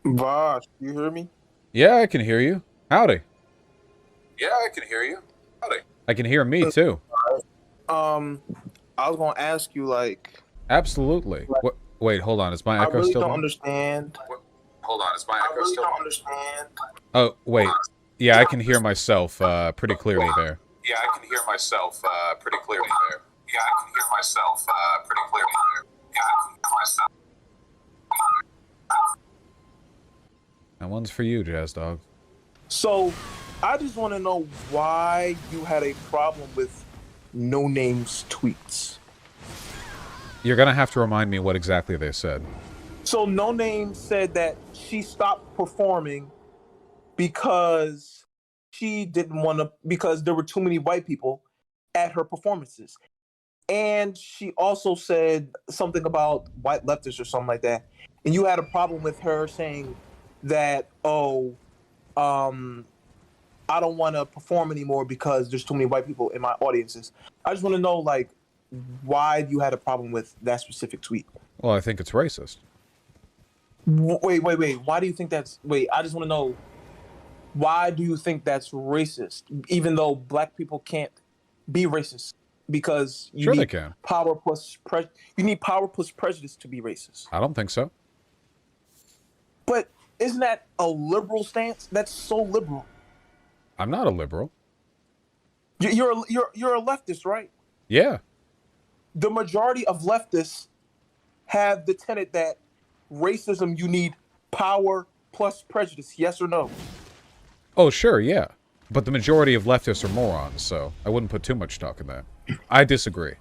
Vosh, you hear me? Yeah, I can hear you. Howdy. Yeah, I can hear you. Howdy. I can hear me too. Um, I was gonna ask you, Absolutely. What? Wait, hold on. Is my I echo really still don't there? understand. Hold on, is my I echo really still don't on? understand. Oh, Hold wait. on. Yeah, I can hear myself pretty clearly there. Yeah, I can hear myself pretty clearly there. Yeah, I can hear myself pretty clearly there. Yeah, I can hear myself. That one's for you, Jazz Dog. So, I just want to know why you had a problem with No Name's tweets. You're gonna have to remind me what exactly they said. So, No Name said that she stopped performing because she didn't want to, because there were too many white people at her performances. And she also said something about white leftists or something like that. And you had a problem with her saying that, oh, um, I don't want to perform anymore because there's too many white people in my audiences. I just want to know, why you had a problem with that specific tweet. Well, I think it's racist. Wait. Why do you think that's? Wait, I just want to know, why do you think that's racist? Even though black people can't be racist, because you Sure they need can. you need power plus prejudice to be racist. I don't think so. But isn't that a liberal stance? That's so liberal. I'm not a liberal. You're a leftist, right? Yeah. The majority of leftists have the tenet that racism, you need power plus prejudice. Yes or no? Oh, sure, yeah. But the majority of leftists are morons, so I wouldn't put too much stock in that. I disagree.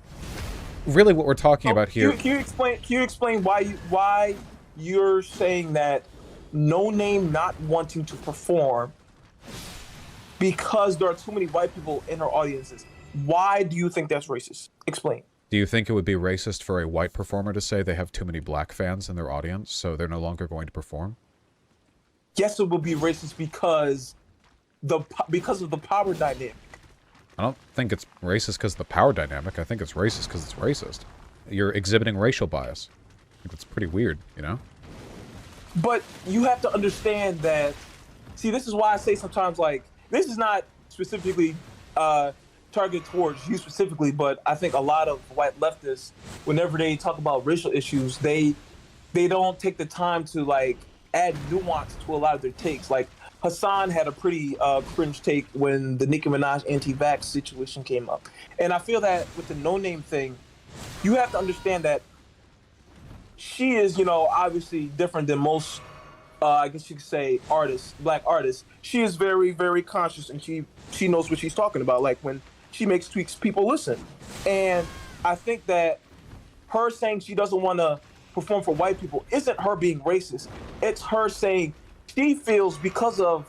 Really, what we're talking about here... Can you explain why you're saying that No Name not wanting to perform because there are too many white people in her audiences? Why do you think that's racist? Explain. Do you think it would be racist for a white performer to say they have too many black fans in their audience, so they're no longer going to perform? Yes, it would be racist because of the power dynamic. I don't think it's racist because of the power dynamic. I think it's racist because it's racist. You're exhibiting racial bias. I think it's pretty weird, you know? But you have to understand that. See, this is why I say sometimes, this is not specifically targeted towards you specifically, but I think a lot of white leftists, whenever they talk about racial issues, they don't take the time to add nuance to a lot of their takes. Like Hassan had a pretty cringe take when the Nicki Minaj anti-vax situation came up, and I feel that with the No Name thing, you have to understand that she is, obviously different than most. I guess you could say artists, black artists. She is very, very conscious, and she knows what she's talking about. Like when she makes tweets, people listen, and I think that her saying she doesn't want to perform for white people isn't her being racist. It's her saying she feels because of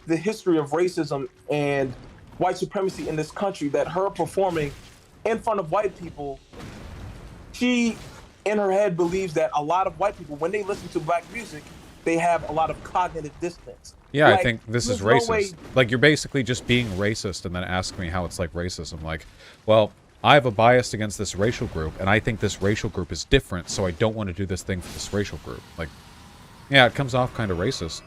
the history of racism and white supremacy in this country that her performing in front of white people, she in her head believes that a lot of white people, when they listen to black music, they have a lot of cognitive dissonance. Yeah, I think this is there's no way. racist. Like, you're basically just being racist and then asking me how it's like racism. Like, well, I have a bias against this racial group, and I think this racial group is different, so I don't want to do this thing for this racial group. Like, yeah, it comes off kind of racist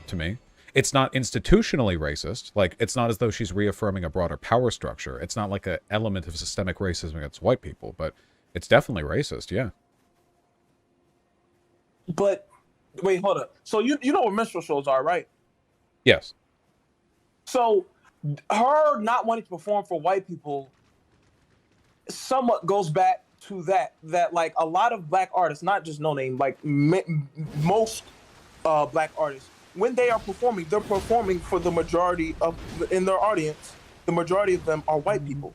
to me. It's not institutionally racist. Like, it's not as though she's reaffirming a broader power structure. It's not like an element of systemic racism against white people, but it's definitely racist, yeah. But wait, hold up. So you know what minstrel shows are, right? Yes. So her not wanting to perform for white people somewhat goes back to that like a lot of black artists, not just No Name, like most black artists, when they are performing, they're performing for the majority of in their audience. The majority of them are white people.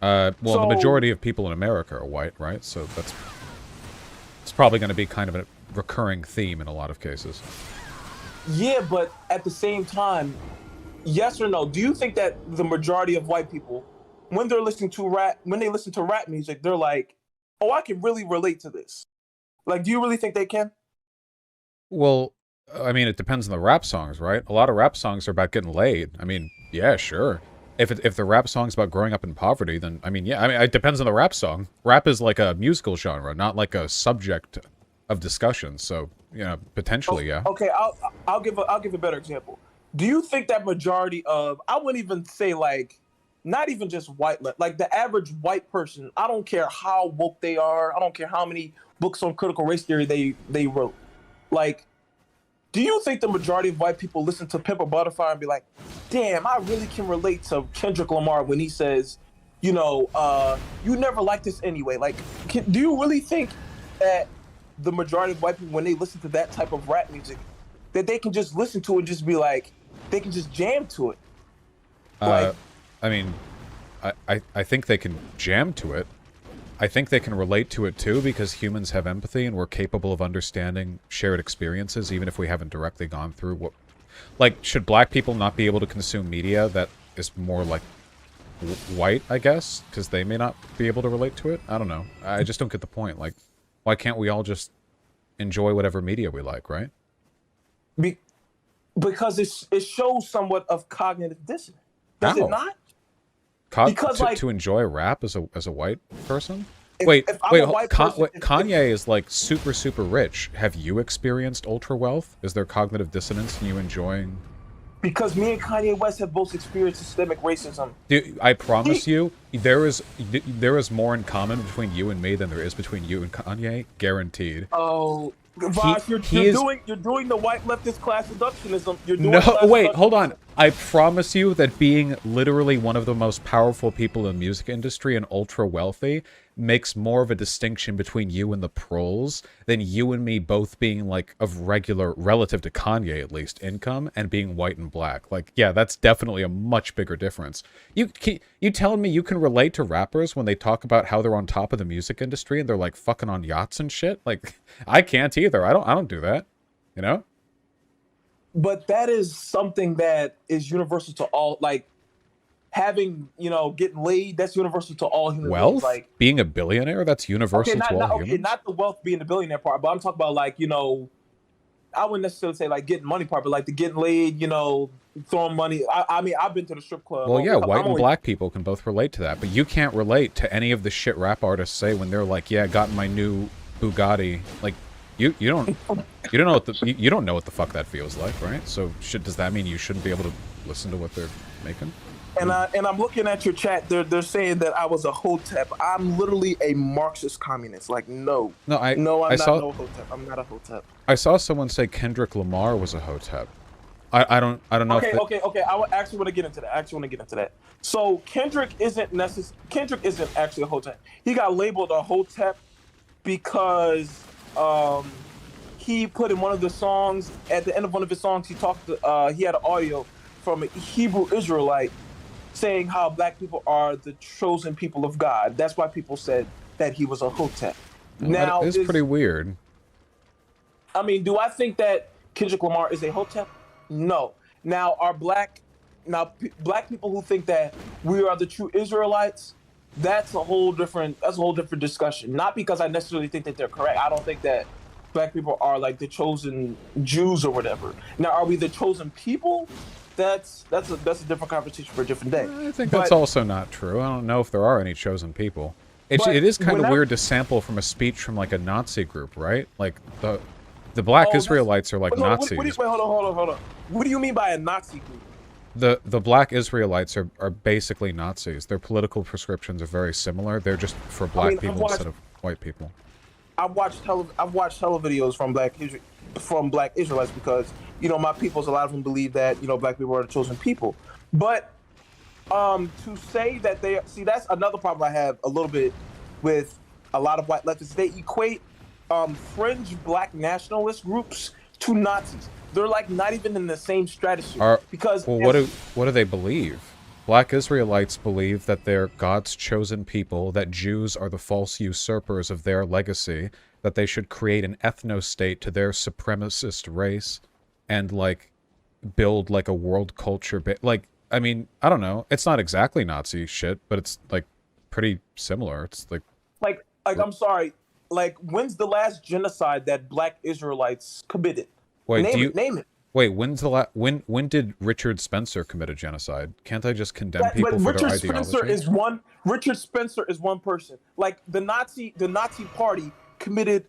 Well, the So majority of people in America are white, right? So that's... it's probably going to be kind of a recurring theme in a lot of cases. yeah, but at the same time, yes or no? Do you think that the majority of white people, when they're listening to rap, when they listen to rap music, they're like, "Oh, I can really relate to this." Like, do you really think they can? Well, I mean, it depends on the rap songs, right? A lot of rap songs are about getting laid. I mean, yeah, sure. If the rap song's about growing up in poverty, then, I mean, yeah. I mean, it depends on the rap song. Rap is like a musical genre, not like a subject of discussion. So, potentially, yeah. Okay, I'll give a better example. Do you think that majority of, I wouldn't even say like, not even just like the average white person, I don't care how woke they are, I don't care how many books on critical race theory they wrote. Like, do you think the majority of white people listen to Pimp a Butterfly and be like, damn, I really can relate to Kendrick Lamar when he says, you never liked this anyway? Like, do you really think that the majority of white people, when they listen to that type of rap music, that they can just listen to it and just be like, they can just jam to it? Like, I mean, I think they can jam to it. I think they can relate to it too, because humans have empathy and we're capable of understanding shared experiences, even if we haven't directly gone through what... Like, should black people not be able to consume media that is more like white, I guess? Because they may not be able to relate to it? I don't know. I just don't get the point. Like, why can't we all just enjoy whatever media we like, right? Because it shows somewhat of cognitive dissonance. Does How? it not? Because to enjoy rap as a white person? If Wait, I'm a white person, Kanye is like super, super rich. Have you experienced ultra wealth? Is there cognitive dissonance in you enjoying? Because me and Kanye West have both experienced systemic racism. Dude, I promise you, there is more in common between you and me than there is between you and Kanye, guaranteed. Oh, Vosh, you're doing the white leftist class reductionism. Hold on. I promise you that being literally one of the most powerful people in the music industry and ultra wealthy makes more of a distinction between you and the proles than you and me both being like of regular, relative to Kanye at least, income and being white and black. Like, yeah, that's definitely a much bigger difference. You telling me you can relate to rappers when they talk about how they're on top of the music industry and they're like fucking on yachts and shit? Like, I can't either. I don't do that. You know? But that is something that is universal to all, like having, getting laid, that's universal to all human wealth? beings. Like being a billionaire, that's universal to all humans? Not the wealth being the billionaire part, but I'm talking about like, I wouldn't necessarily say like getting money part, but like the getting laid, throwing money. I mean, I've been to the strip club. Well, yeah, white and black people can both relate to that, but you can't relate to any of the shit rap artists say when they're like, yeah, got my new Bugatti. Like, you don't know what the fuck that feels like, right? So does that mean you shouldn't be able to listen to what they're making? And I'm looking at your chat. They're saying that I was a hotep. I'm literally a Marxist communist. Like, no, I'm not a hotep. I'm not a hotep. I saw someone say Kendrick Lamar was a hotep. I don't know. Okay. I actually want to get into that. So Kendrick isn't actually a hotep. He got labeled a hotep because he put in one of the songs, at the end of one of his songs, he had an audio from a Hebrew Israelite saying how black people are the chosen people of God. That's why people said that he was a hotep. Well, now, that is pretty weird. I mean, do I think that Kendrick Lamar is a hotep? No. Now, black people who think that we are the true Israelites, that's a whole different discussion. Not because I necessarily think that they're correct. I don't think that black people are like the chosen Jews or whatever. Now, are we the chosen people? That's a different conversation for a different day. I think that's also not true. I don't know if there are any chosen people. It is kind of weird to sample from a speech from like a Nazi group, right? Like the black Israelites are like Nazis. Wait, hold on. What do you mean by a Nazi group? The black Israelites are basically Nazis. Their political prescriptions are very similar. They're just for black people instead of white people. I've watched hella videos from black Israelites because my peoples, a lot of them believe that black people are the chosen people. But to say that that's another problem I have a little bit with a lot of white leftists. They equate fringe black nationalist groups to Nazis. They're like not even in the same stratosphere. What do they believe? Black Israelites believe that they're God's chosen people, that Jews are the false usurpers of their legacy, that they should create an ethno-state to their supremacist race, and, like, build, like, a world culture. Like, I mean, I don't know. It's not exactly Nazi shit, but it's, like, pretty similar. It's, like... Like, I'm sorry. Like, when's the last genocide that black Israelites committed? Wait, name it. Wait, when did Richard Spencer commit a genocide? Can't I just condemn people for their ideology? Richard Spencer is one person. Like the Nazi Party committed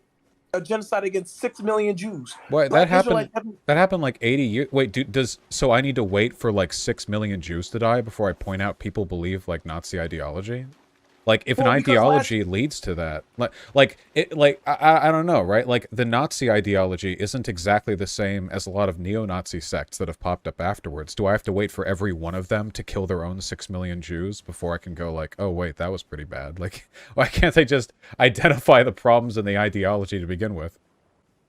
a genocide against 6 million Jews. Wait, Black that Israelites happened. haven't- That happened like 80 years. Wait, so I need to wait for like 6 million Jews to die before I point out people believe like Nazi ideology? Like, if an Well, because ideology leads to that, I don't know, right? Like, the Nazi ideology isn't exactly the same as a lot of neo-Nazi sects that have popped up afterwards. Do I have to wait for every one of them to kill their own 6 million Jews before I can go like, oh, wait, that was pretty bad? Like, why can't they just identify the problems in the ideology to begin with?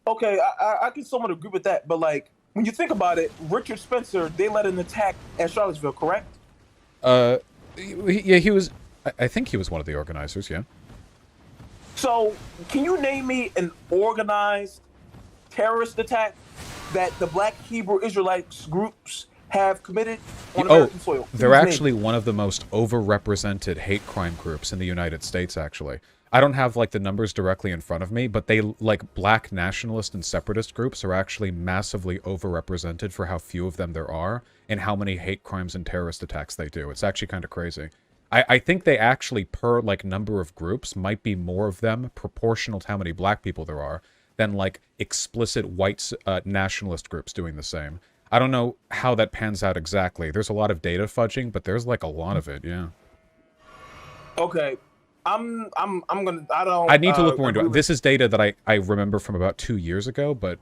Okay, I can somewhat agree with that, but like when you think about it, Richard Spencer, they led an attack at Charlottesville, correct? Yeah, he was... I think he was one of the organizers, yeah. So, can you name me an organized terrorist attack that the Black Hebrew Israelites groups have committed on American soil? They're Please name actually one of the most overrepresented hate crime groups in the United States, actually. I don't have, like, the numbers directly in front of me, but they, like, black nationalist and separatist groups are actually massively overrepresented for how few of them there are and how many hate crimes and terrorist attacks they do. It's actually kind of crazy. I think they actually, per, like, number of groups, might be more of them, proportional to how many black people there are, than, like, explicit white nationalist groups doing the same. I don't know how that pans out exactly. There's a lot of data fudging, but there's, like, a lot of it, yeah. Okay. I need to look more into it. This is data that I remember from about 2 years ago, but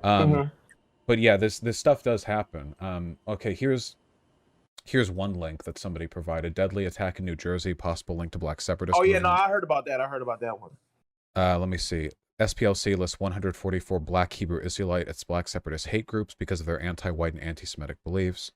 but yeah, this stuff does happen. Okay, here's one link that somebody provided. Deadly attack in New Jersey, possible link to black separatist Oh yeah, movement. no, I heard about that. I heard about that one. Let me see. SPLC lists 144 black Hebrew Israelite as black separatist hate groups because of their anti-white and anti-Semitic beliefs.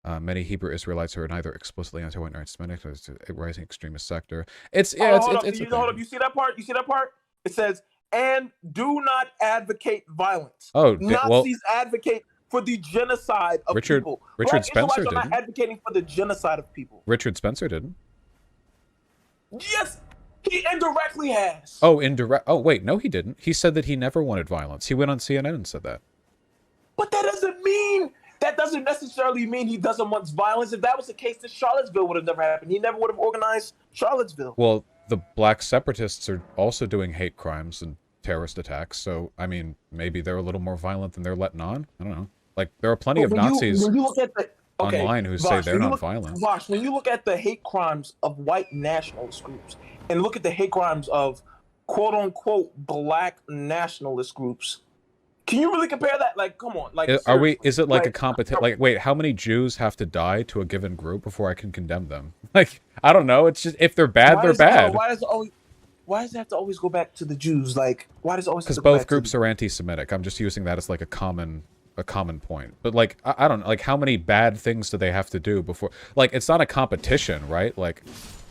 Many Hebrew Israelites are neither explicitly anti-white nor anti-Semitic. It's a rising extremist sector. It's hold up. You see that part? You see that part? It says, "And do not advocate violence." Oh, Nazis advocate for the genocide of people. Richard Spencer didn't. Not advocating for the genocide of people. Richard Spencer didn't. Yes, he indirectly has. Oh, indirect. Oh, wait, no, he didn't. He said that he never wanted violence. He went on CNN and said that. But that doesn't necessarily mean he doesn't want violence. If that was the case, then Charlottesville would have never happened. He never would have organized Charlottesville. Well, the black separatists are also doing hate crimes and terrorist attacks. So, I mean, maybe they're a little more violent than they're letting on. I don't know. Like, there are plenty of Nazis online who say they're not violent. Vosh, when you look at the hate crimes of white nationalist groups and look at the hate crimes of quote-unquote black nationalist groups, can you really compare that? Like, come on. Like, is it like a competition? Like, wait, how many Jews have to die to a given group before I can condemn them? Like, I don't know. It's just, if they're bad, they're bad. Why does it have to always go back to the Jews? Like, why does it always? Because both groups are anti-Semitic. I'm just using that as like a common point. But like, I don't know. Like, how many bad things do they have to do before? Like, it's not a competition, right? Like,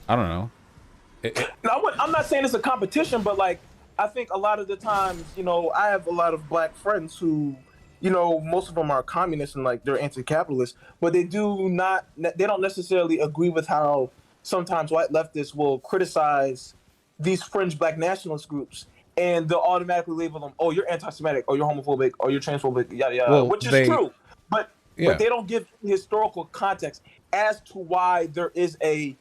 I don't know. No, I'm not saying it's a competition, but like, I think a lot of the times, you know, I have a lot of black friends who, you know, most of them are communists and like they're anti-capitalist, but they don't necessarily agree with how sometimes white leftists will criticize these fringe black nationalist groups, and they'll automatically label them, oh, you're anti-Semitic, or you're homophobic, or you're transphobic, yada yada, well, which is true, but they don't give historical context as to why there is a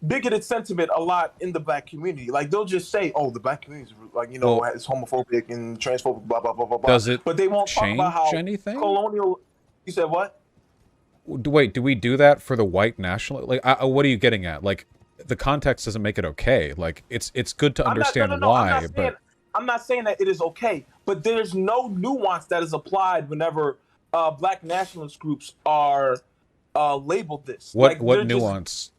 bigoted sentiment a lot in the black community. Like, they'll just say, oh, the black community is, like, you know, it's homophobic and transphobic, blah blah blah blah blah. Does it? But they won't talk about how anything? Colonial. You said what? Wait, do we do that for the white national? Like, what are you getting at? Like, the context doesn't make it okay. Like, it's good to understand why. I'm not saying that it is okay, but there's no nuance that is applied whenever black nationalist groups are labeled this. What nuance?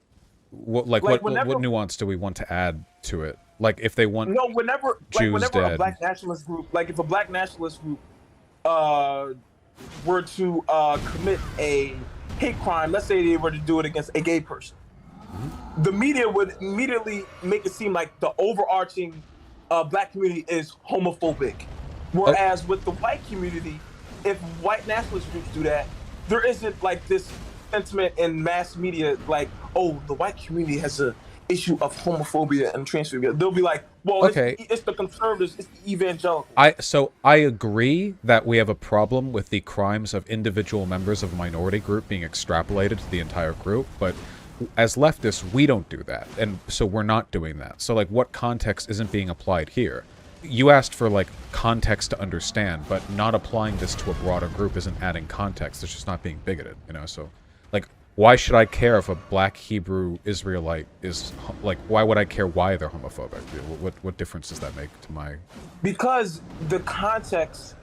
What nuance do we want to add to it? Like, if they want whenever dead. A black nationalist group, like if a black nationalist group were to commit a hate crime, let's say they were to do it against a gay person, the media would immediately make it seem like the overarching black community is homophobic. Whereas with the white community, if white nationalist groups do that, there isn't like this sentiment in mass media like, oh, the white community has a issue of homophobia and transphobia. They'll be like, well, it's the conservatives, it's the evangelical. I agree that we have a problem with the crimes of individual members of a minority group being extrapolated to the entire group, but as leftists, we don't do that, and so we're not doing that. So like, what context isn't being applied here? You asked for like context to understand, but not applying this to a broader group isn't adding context. It's just not being bigoted, you know. So like, why should I care if a black Hebrew Israelite is like? Why would I care why they're homophobic? What difference does that make to my? Because the context,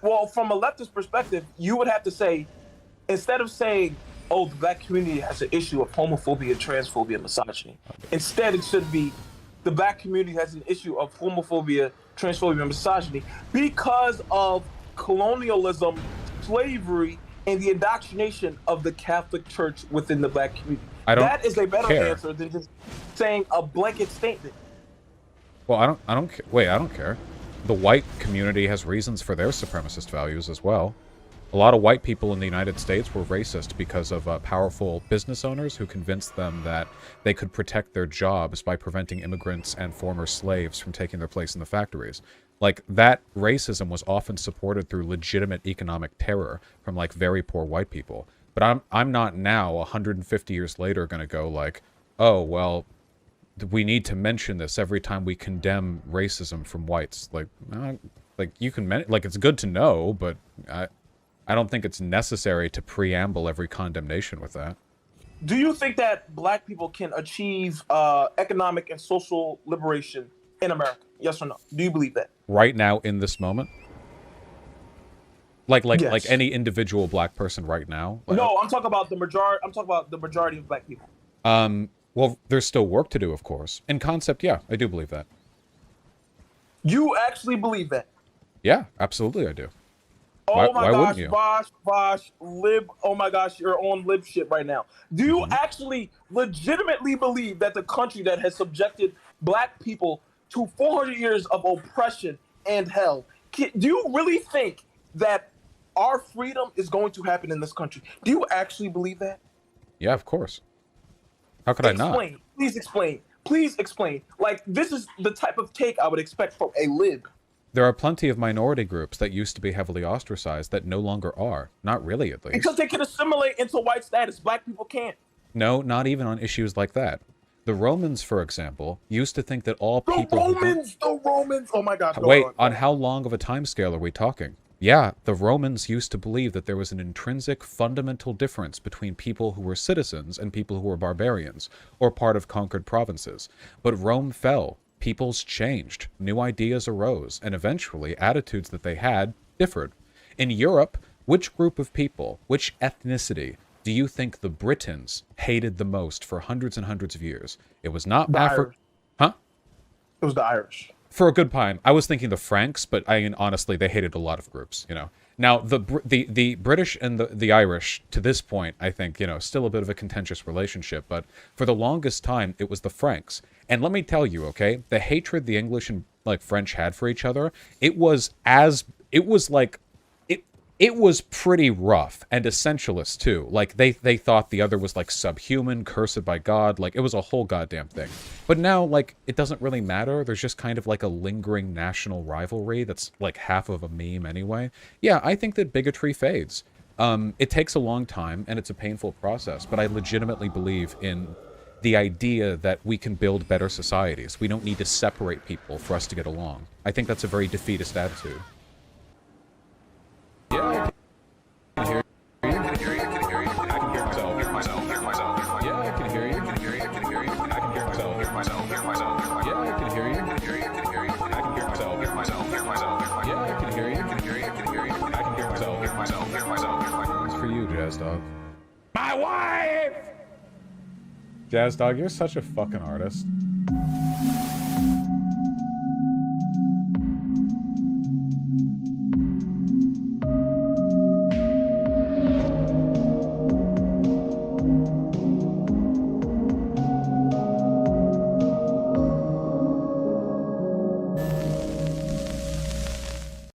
well, from a leftist perspective, you would have to say, instead of saying, oh, the black community has an issue of homophobia, transphobia, misogyny, instead it should be, the black community has an issue of homophobia, transphobia, and misogyny because of colonialism, slavery, and the indoctrination of the Catholic Church within the black community. That is a better answer than just saying a blanket statement. Well, I don't wait, I don't care. The white community has reasons for their supremacist values as well. A lot of white people in the United States were racist because of powerful business owners who convinced them that they could protect their jobs by preventing immigrants and former slaves from taking their place in the factories. Like, that racism was often supported through legitimate economic terror from, like, very poor white people. But I'm not now, 150 years later, going to go like, oh, well, we need to mention this every time we condemn racism from whites. Like you can, like, it's good to know, but I don't think it's necessary to preamble every condemnation with that. Do you think that black people can achieve economic and social liberation in America? Yes or no? Do you believe that? Right now, in this moment? Like Yes. any individual black person right now? Like, no, I'm talking about the majority. I'm talking about the majority of black people. Well, there's still work to do, of course. In concept, yeah, I do believe that. You actually believe that? Yeah, absolutely I do. Oh my why gosh, wouldn't you? Vosh, lib. Oh my gosh, you're on lib shit right now. Do you actually legitimately believe that the country that has subjected black people to 400 years of oppression and hell, do you really think that our freedom is going to happen in this country? Do you actually believe that? Yeah, of course. How could I not? Explain. Please explain. Please explain. Like, this is the type of take I would expect from a lib. There are plenty of minority groups that used to be heavily ostracized that no longer are. Not really, at least. Because they can assimilate into white status. Black people can't. No, not even on issues like that. The Romans, for example, used to think that all people... The Romans! Oh my God. Wait, on how long of a time scale are we talking? Yeah, the Romans used to believe that there was an intrinsic, fundamental difference between people who were citizens and people who were barbarians, or part of conquered provinces. But Rome fell. Peoples changed, new ideas arose, and eventually attitudes that they had differed. In Europe, which group of people, which ethnicity, do you think the Britons hated the most for hundreds and hundreds of years? It was not Africa. Huh? It was the Irish. For a good time. I was thinking the Franks, but I mean, honestly, they hated a lot of groups, you know. Now, the British and the Irish, to this point, I think, you know, still a bit of a contentious relationship, but for the longest time, it was the Franks. And let me tell you, okay, the hatred the English and, like, French had for each other, it was pretty rough, and essentialist, too. Like, they thought the other was, like, subhuman, cursed by God, like, it was a whole goddamn thing. But now, like, it doesn't really matter, there's just kind of, like, a lingering national rivalry that's, like, half of a meme anyway. Yeah, I think that bigotry fades. It takes a long time, and it's a painful process, but I legitimately believe in the idea that we can build better societies. We don't need to separate people for us to get along. I think that's a very defeatist attitude. Yeah, I can hear you. I can hear you. I can hear you. I can hear myself. Yeah, I can hear you. I can hear you. I can hear you. I can hear myself. Yeah, I can hear you. I can hear you. I can hear you. I can hear myself. Yeah, I can hear you. I can hear you. I can hear you. I can hear myself. It's for you, Jazz Dog. My wife! Jazz Dog, you're such a fucking artist.